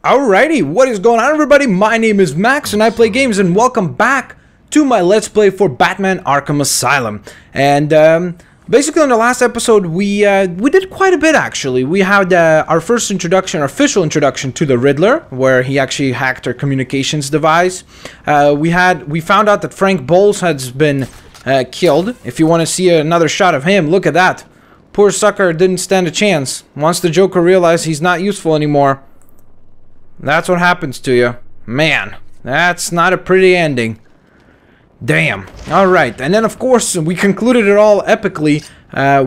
Alrighty, what is going on, everybody? My name is Max and I play games, and welcome back to my Let's Play for Batman Arkham Asylum. And basically in the last episode we did quite a bit actually. We had our first introduction, official introduction to the Riddler, where he actually hacked our communications device. We found out that Frank Bowles has been killed. If you want to see another shot of him, look at that. Poor sucker didn't stand a chance. Once the Joker realized he's not useful anymore, that's what happens to you. Man, that's not a pretty ending. Damn. Alright, and then of course we concluded it all epically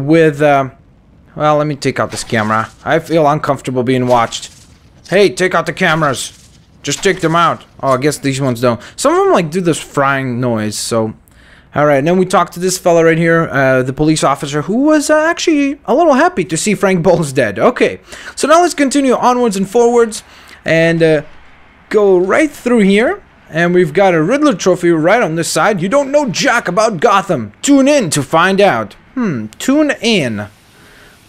with, well, let me take out this camera. I feel uncomfortable being watched. Hey, take out the cameras. Just take them out. Oh, I guess these ones don't. Some of them like do this frying noise, so... Alright, and then we talked to this fella right here, the police officer, who was actually a little happy to see Frank Bowles dead. Okay, so now let's continue onwards and forwards. And go right through here, and we've got a Riddler trophy right on this side. You don't know jack about Gotham. Tune in to find out. Tune in.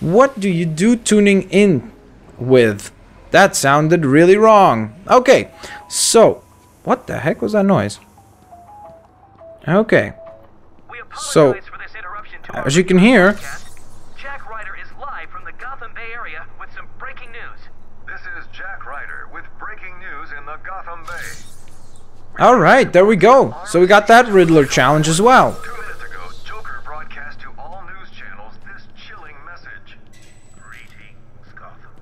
What do you do tuning in with? That sounded really wrong. Okay, so what the heck was that noise? Okay, so as you can hear, Jack Ryder is live from the Gotham Bay area with some breaking news. This is Jack Ryder with breaking news in the Gotham Bay. alright, there we go. So we got that Riddler challenge as well. 2 minutes ago, Joker broadcast to all news channels this chilling message. Greetings, Gotham.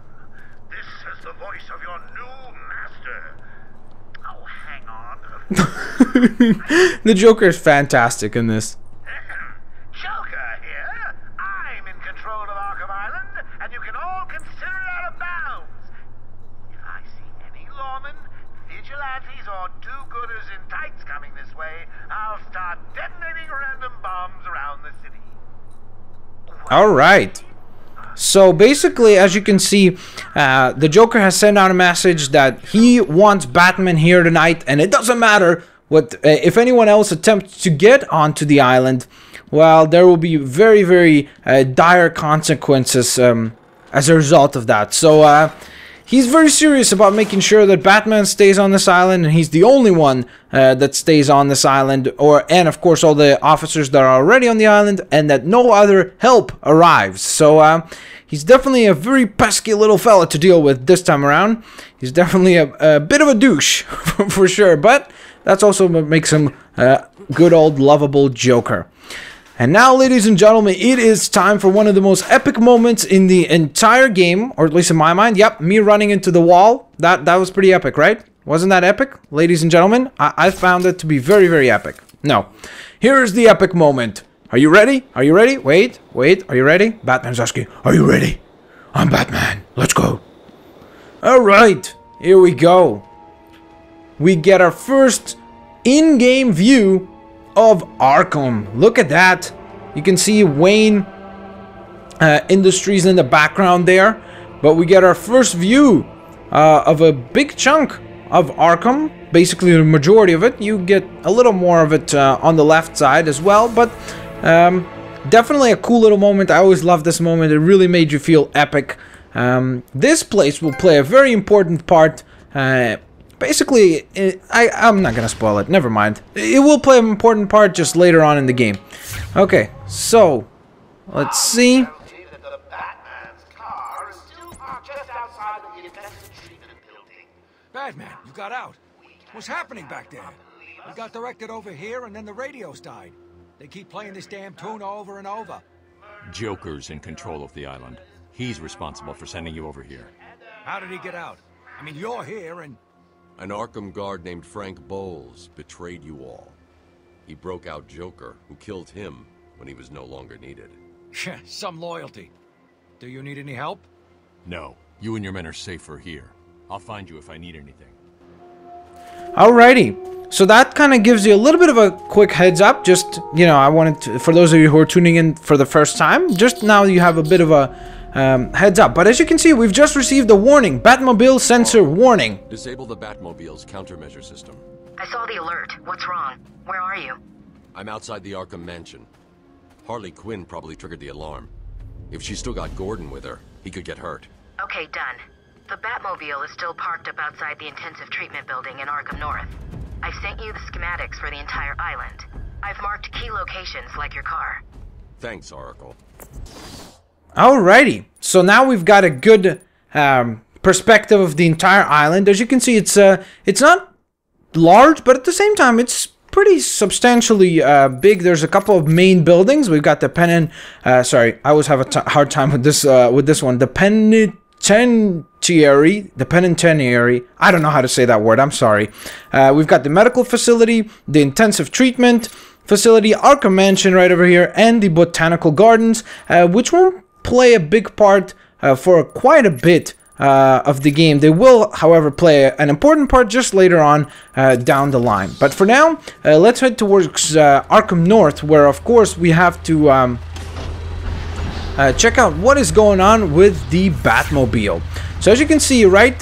This is the voice of your new master. Oh, hang on. The Joker is fantastic in this. Joker here. I'm in control of Arkham Island, and you can all consider it out of bounds. If I see any lawmen, vigilantes, or do-gooders in tights coming this way, I'll start detonating random bombs around the city. Alright. So basically, as you can see, the Joker has sent out a message that he wants Batman here tonight, and it doesn't matter what if anyone else attempts to get onto the island. Well, there will be very, very dire consequences as a result of that. So he's very serious about making sure that Batman stays on this island, and he's the only one that stays on this island, and of course all the officers that are already on the island, and that no other help arrives. So he's definitely a very pesky little fella to deal with this time around. He's definitely a bit of a douche, for sure, but that's also what makes him good old lovable Joker. And now, ladies and gentlemen, it is time for one of the most epic moments in the entire game, or at least in my mind. Yep, me running into the wall. That was pretty epic, right? Wasn't that epic? Ladies and gentlemen, I found it to be very, very epic. No. Here's the epic moment. Are you ready? Are you ready? Wait, are you ready? Batman's asking, are you ready? I'm Batman. Let's go. Alright, here we go. We get our first in-game view of Arkham. Look at that. You can see Wayne Industries in the background there, but we get our first view of a big chunk of Arkham. Basically the majority of it. You get a little more of it on the left side as well, but definitely a cool little moment. I always love this moment. It really made you feel epic. This place will play a very important part. Basically, I'm not gonna spoil it, never mind. It will play an important part just later on in the game. Okay, so, let's see. Batman, you got out. What's happening back there? We got directed over here and then the radios died. They keep playing this damn tune over and over. Joker's in control of the island. He's responsible for sending you over here. How did he get out? I mean, you're here and... An Arkham guard named Frank Bowles betrayed you all. He broke out Joker, who killed him when he was no longer needed. Some loyalty. Do you need any help? No, you and your men are safer here. I'll find you if I need anything. Alrighty. So that kind of gives you a little bit of a quick heads up. Just, you know, I wanted to, for those of you who are tuning in for the first time, just now you have a bit of a heads up. But as you can see, we've just received a warning. Batmobile sensor warning. Disable the Batmobile's countermeasure system. I saw the alert. What's wrong? Where are you? I'm outside the Arkham mansion. Harley Quinn probably triggered the alarm. If she's still got Gordon with her, he could get hurt. Okay, done. The Batmobile is still parked up outside the intensive treatment building in Arkham North. I've sent you the schematics for the entire island. I've marked key locations like your car. Thanks, Oracle. Alrighty, so now we've got a good perspective of the entire island. As you can see, it's not large, but at the same time, it's pretty substantially big. There's a couple of main buildings. We've got the sorry, I always have a hard time with this one. The penitentiary. I don't know how to say that word. I'm sorry. We've got the medical facility, the intensive treatment facility, Arkham Mansion right over here, and the botanical gardens, which won't play a big part for quite a bit of the game. They will, however, play an important part just later on down the line. But for now, let's head towards Arkham North, where, of course, we have to check out what is going on with the Batmobile. So as you can see, right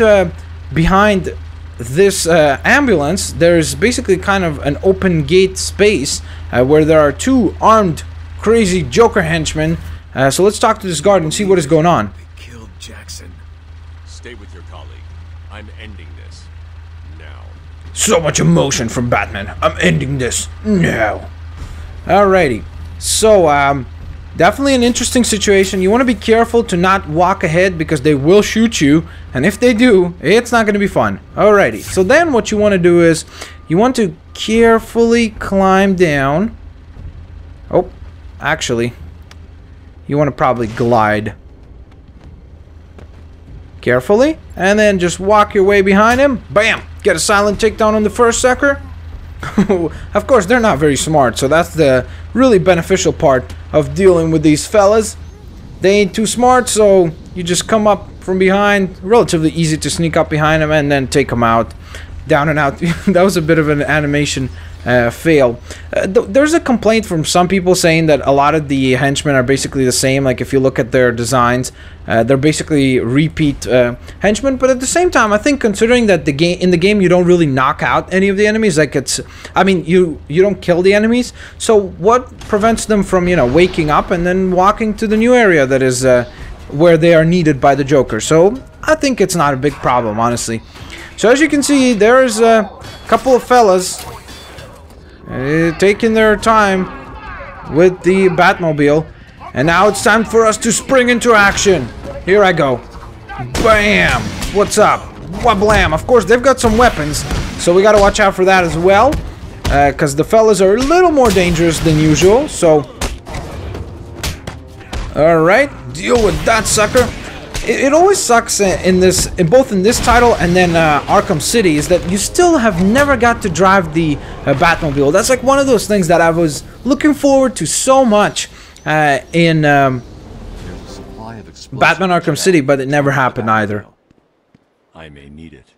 behind this ambulance, there's basically kind of an open gate space where there are two armed, crazy Joker henchmen. So let's talk to this guard and see what is going on. They killed Jackson. Stay with your colleague. I'm ending this. Now. So much emotion from Batman. I'm ending this now. Alrighty. So, definitely an interesting situation. You want to be careful to not walk ahead because they will shoot you. And if they do, it's not going to be fun. Alrighty. So then what you want to do is you want to carefully climb down. Oh, actually, you want to probably glide. Carefully. And then just walk your way behind him. Bam! Get a silent takedown on the first sucker. Of course, they're not very smart, so that's the really beneficial part of dealing with these fellas. They ain't too smart, so you just come up from behind. Relatively easy to sneak up behind them and then take them out. Down and out. That was a bit of an animation fail. There's a complaint from some people saying that a lot of the henchmen are basically the same. Like if you look at their designs, they're basically repeat henchmen. But at the same time, I think considering that in the game you don't really knock out any of the enemies, like I mean you don't kill the enemies. So what prevents them from, you know, waking up and then walking to the new area that is where they are needed by the Joker? So I think it's not a big problem, honestly. So as you can see, there's a couple of fellas taking their time with the Batmobile. And now it's time for us to spring into action. Here I go. Bam! What's up? Wablam! Of course, they've got some weapons, so we gotta watch out for that as well. Because the fellas are a little more dangerous than usual, so... Alright, deal with that sucker. It always sucks in both in this title and then Arkham City is that you still have never got to drive the Batmobile. That's like one of those things that I was looking forward to so much in Batman Arkham City, but it never happened either. I may need it.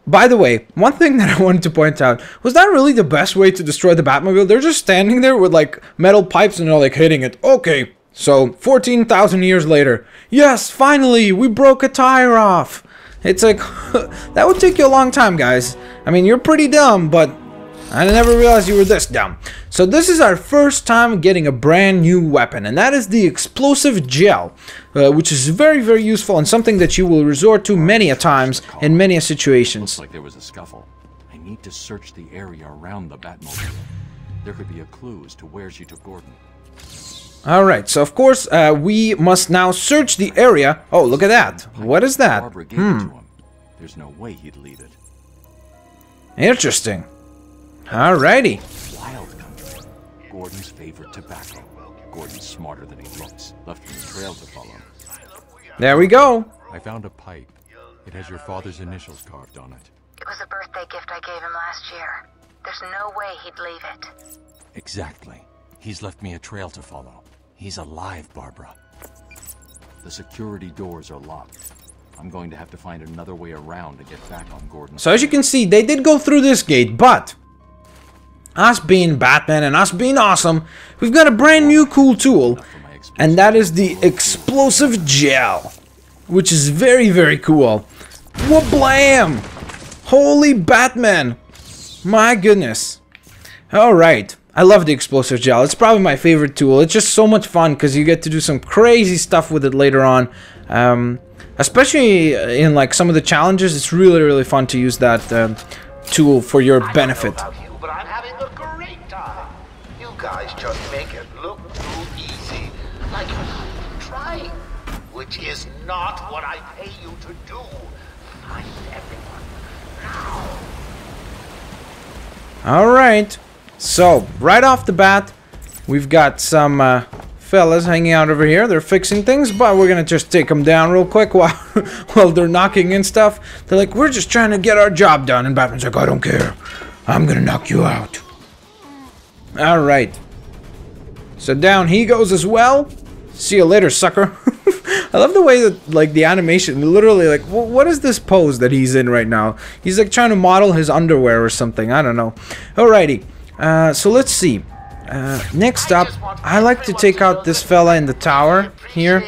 By the way, one thing that I wanted to point out, was that really the best way to destroy the Batmobile? They're just standing there with like metal pipes and they're like hitting it. Okay. So, 14,000 years later, yes, finally, we broke a tire off. It's like, that would take you a long time, guys. I mean, you're pretty dumb, but I never realized you were this dumb. So this is our first time getting a brand new weapon, and that is the explosive gel, which is very, very useful and something that you will resort to many a times in many a situations. Looks like there was a scuffle. I need to search the area around the Batmobile. There could be a clue as to where she took Gordon. Alright, so of course, we must now search the area. Oh, look at that. What is that? Barbara gave it to him. There's no way he'd leave it. Interesting. Alrighty. Wild country. Gordon's favorite tobacco. Gordon's smarter than he looks. Left him a trail to follow. There we go. I found a pipe. It has your father's initials carved on it. It was a birthday gift I gave him last year. There's no way he'd leave it. Exactly. He's left me a trail to follow. He's alive, Barbara. The security doors are locked. I'm going to have to find another way around to get back on Gordon. So as you can see, they did go through this gate, but us being Batman and us being awesome, we've got a brand new cool tool, and that is the explosive gel, which is very, very cool. Wablam! Holy Batman! My goodness. Alright. I love the explosive gel. It's probably my favorite tool. It's just so much fun because you get to do some crazy stuff with it later on. especially in like some of the challenges, it's really fun to use that tool for your benefit. I don't know about you, but I'm having a great time. You guys just make it look too easy, like you're not even trying, which is not what I pay you to do. Find everyone now. Alright, so right off the bat, we've got some fellas hanging out over here. They're fixing things, but we're gonna just take them down real quick while they're knocking in stuff. They're like, we're just trying to get our job done, and Batman's like, I don't care. I'm gonna knock you out. Alright. So down he goes as well. See you later, sucker. I love the way that, like, the animation, literally, like, what is this pose that he's in right now? He's, like, trying to model his underwear or something. I don't know. Alrighty. So let's see. Next up, I like to take out this fella in the tower here.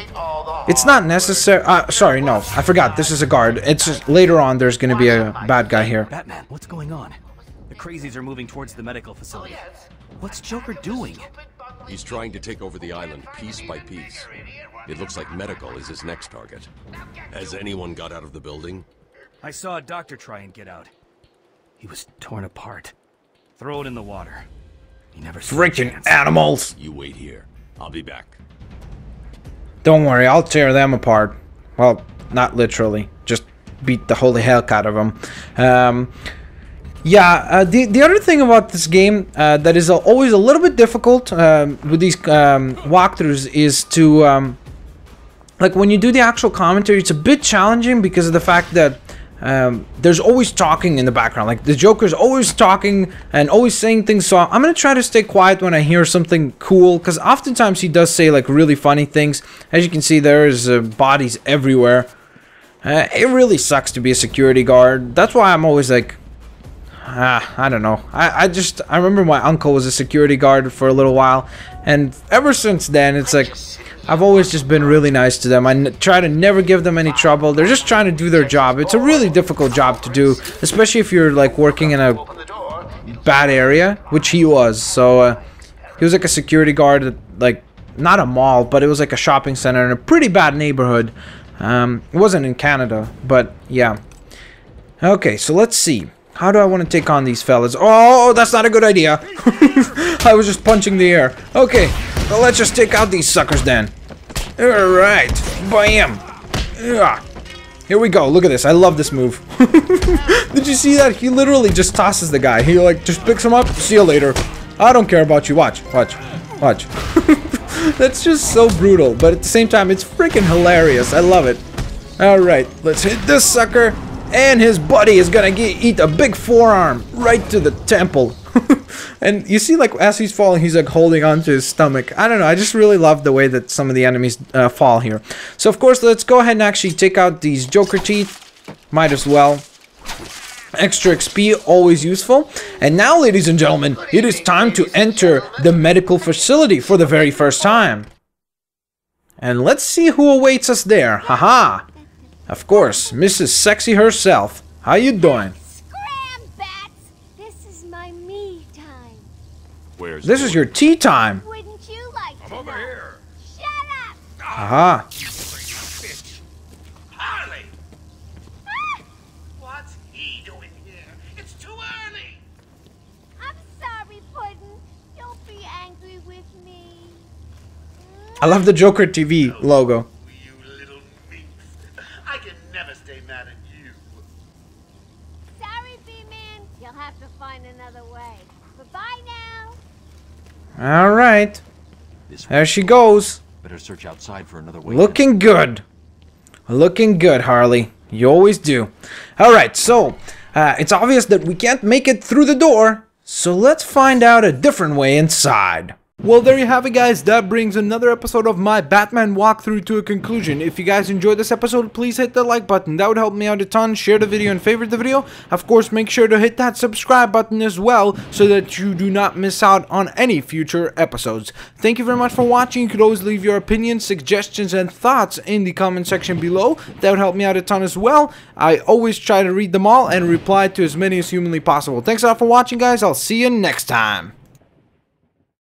It's not necessary. Sorry, no. I forgot. This is a guard. It's just, later on, there's going to be a bad guy here. Batman, what's going on? The crazies are moving towards the medical facility. What's Joker doing? He's trying to take over the island piece by piece. It looks like medical is his next target. Has anyone got out of the building? I saw a doctor try and get out. He was torn apart. Throw it in the water. He never stood a Freaking chance. animals! You wait here. I'll be back. Don't worry, I'll tear them apart. Well, not literally. Just beat the holy heck out of them. The other thing about this game that is always a little bit difficult with these walkthroughs is to, like, when you do the actual commentary, it's a bit challenging because of the fact that there's always talking in the background. Like, the Joker's always talking and always saying things, so I'm gonna try to stay quiet when I hear something cool, because oftentimes he does say, like, really funny things. As you can see, there's bodies everywhere. It really sucks to be a security guard. That's why I'm always like, I don't know. I remember my uncle was a security guard for a little while, and ever since then, it's like, I've always just been really nice to them. I try to never give them any trouble. They're just trying to do their job. It's a really difficult job to do, especially if you're, like, working in a bad area, which he was. So, he was like a security guard at, like, not a mall, but it was like a shopping center in a pretty bad neighborhood. It wasn't in Canada, but yeah. Okay, so let's see. How do I want to take on these fellas? Oh, that's not a good idea. I was just punching the air. Okay, well, let's just take out these suckers then. Alright, bam. Here we go, look at this, I love this move. Did you see that? He literally just tosses the guy. He, like, just picks him up, see you later. I don't care about you, watch. That's just so brutal, but at the same time, it's freaking hilarious. I love it. Alright, let's hit this sucker. And his buddy is gonna eat a big forearm right to the temple. And you see, like, as he's falling, he's like holding onto his stomach. I don't know, I just really love the way that some of the enemies fall here. So of course, let's go ahead and actually take out these Joker teeth. Might as well. Extra XP, always useful. And now, ladies and gentlemen, it is time to enter the medical facility for the very first time. And let's see who awaits us there. Haha. Of course, Mrs. Sexy herself. How you doing? Scram, bats! This is my me time. This is your tea time. Wouldn't you like to I'm over know? here. Shut up! Aha. Bitch. Harley! What's he doing here? It's too early! I'm sorry, Puddin'. Don't be angry with me. I love the Joker TV logo. You little minx. I can never stay mad at you. Sorry, B-Man. You'll have to find another way. Goodbye now. Alright. There she goes. Better search outside for another way. Looking good. Looking good, Harley. You always do. Alright, so it's obvious that we can't make it through the door. So let's find out a different way inside. Well, there you have it, guys. That brings another episode of my Batman walkthrough to a conclusion. If you guys enjoyed this episode, please hit the like button. That would help me out a ton. Share the video and favorite the video. Of course, make sure to hit that subscribe button as well so that you do not miss out on any future episodes. Thank you very much for watching. You could always leave your opinions, suggestions, and thoughts in the comment section below. That would help me out a ton as well. I always try to read them all and reply to as many as humanly possible. Thanks a lot for watching, guys. I'll see you next time.